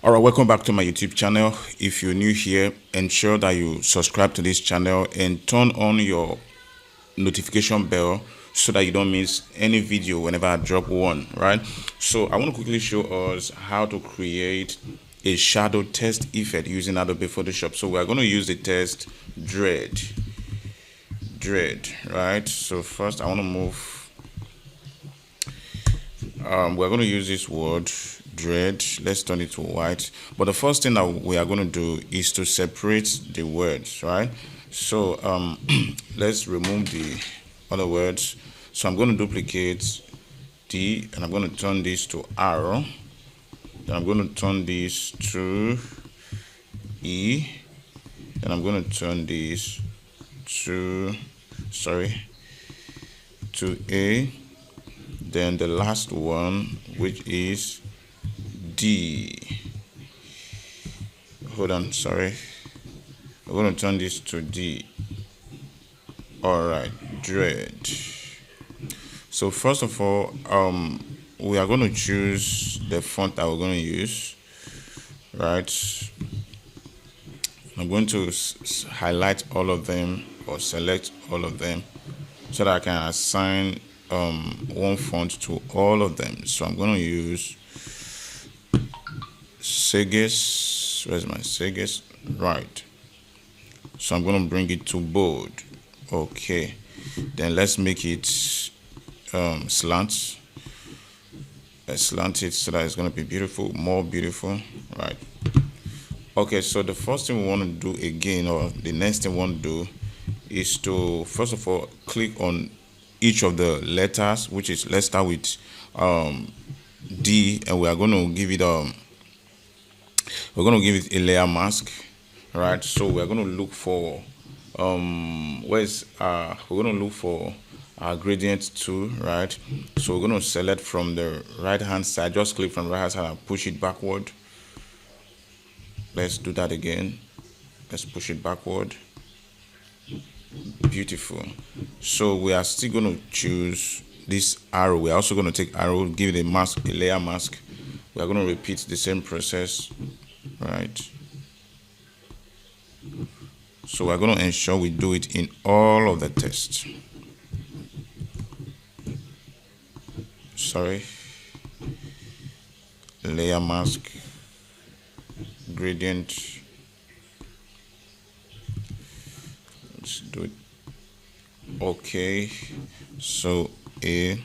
All right, welcome back to my YouTube channel. If you're new here, ensure that you subscribe to this channel and turn on your notification bell so that you don't miss any video whenever I drop one, right? So I want to quickly show us how to create a shadow text effect using Adobe Photoshop. So we're going to use the text dread, right? So first I want to move we're going to use this word dread. Let's turn it to white, but the first thing that we are going to do is to separate the words, right? So let's remove the other words. So I'm going to duplicate D and I'm going to turn this to arrow, then I'm going to turn this to E, and I'm going to turn this to A, then the last one, which is D. Hold on, sorry. I'm going to turn this to D. All right, dread. So first of all, we are going to choose the font that we're going to use, right? I'm going to highlight all of them or select all of them so that I can assign one font to all of them. So I'm going to use Segis. Where's my Segis? Right. So I'm going to bring it to bold. Okay. Then let's make it slant. Let's slant it so that it's going to be beautiful, more beautiful. Right. Okay. So the first thing we want to do again, or the next thing we want to do, is to first of all click on each of the letters, which is, let's start with D, and we are going to give it a layer mask, right? So we're going to look for we're going to look for our gradient tool, right? So we're going to select from the right hand side, just click from the right hand side and push it backward. Let's do that again. Let's push it backward. Beautiful. So we are still going to choose this arrow. We're also going to take arrow, give it a mask, a layer mask. We are going to repeat the same process, right? So we're going to ensure we do it in all of the tests. Sorry. Layer mask, gradient. Let's do it. Okay, so a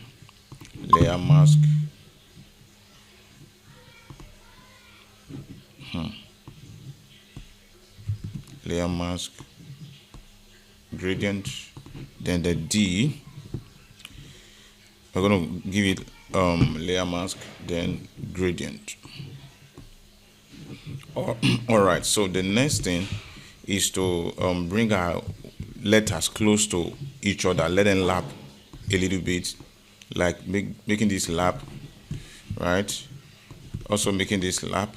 layer mask, layer mask, gradient, then the D, we're going to give it layer mask, then gradient. All right, so the next thing is to bring our letters close to each other, let them lap a little bit, like making this lap, right? Also making this lap,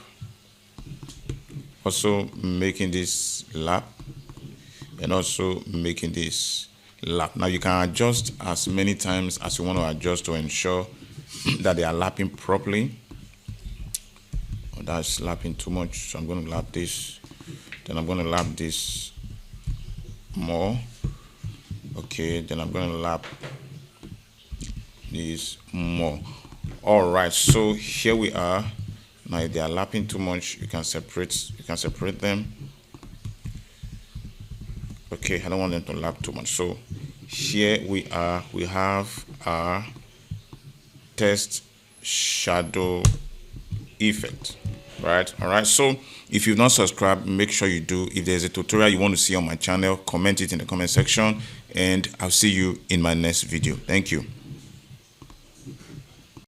also making this lap, and also making this lap. Now you can adjust as many times as you want to adjust to ensure that they are lapping properly. Oh, that's lapping too much, so I'm going to lap this, then I'm going to lap this more. Okay, then I'm going to lap this more. All right, so here we are. Now if they are lapping too much, you can separate them. Okay, I don't want them to lap too much. So here we are, we have our text shadow effect, right? All right, so if you've not subscribed, make sure you do. If there's a tutorial you want to see on my channel, comment it in the comment section, and I'll see you in my next video. Thank you.